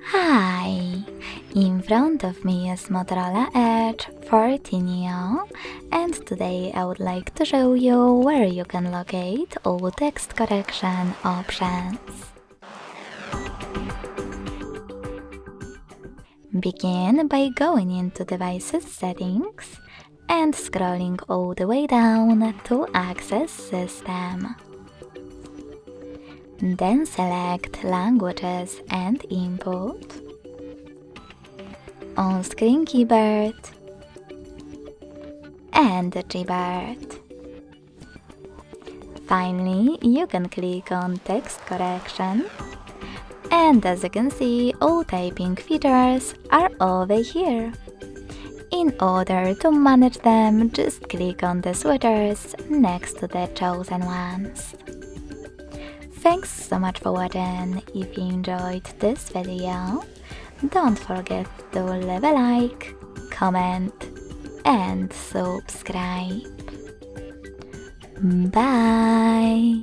Hi! In front of me is Motorola Edge 14 Neo, and today I would like to show you where you can locate all text correction options. Begin by going into Devices Settings and scrolling all the way down to Access System. Then select Languages and Input, On-Screen Keyboard, and Gboard. Finally, you can click on Text Correction, and as you can see, all typing features are over here. In order to manage them, just click on the switches next to the chosen ones. Thanks so much for watching. If you enjoyed this video, don't forget to leave a like, comment, and subscribe. Bye!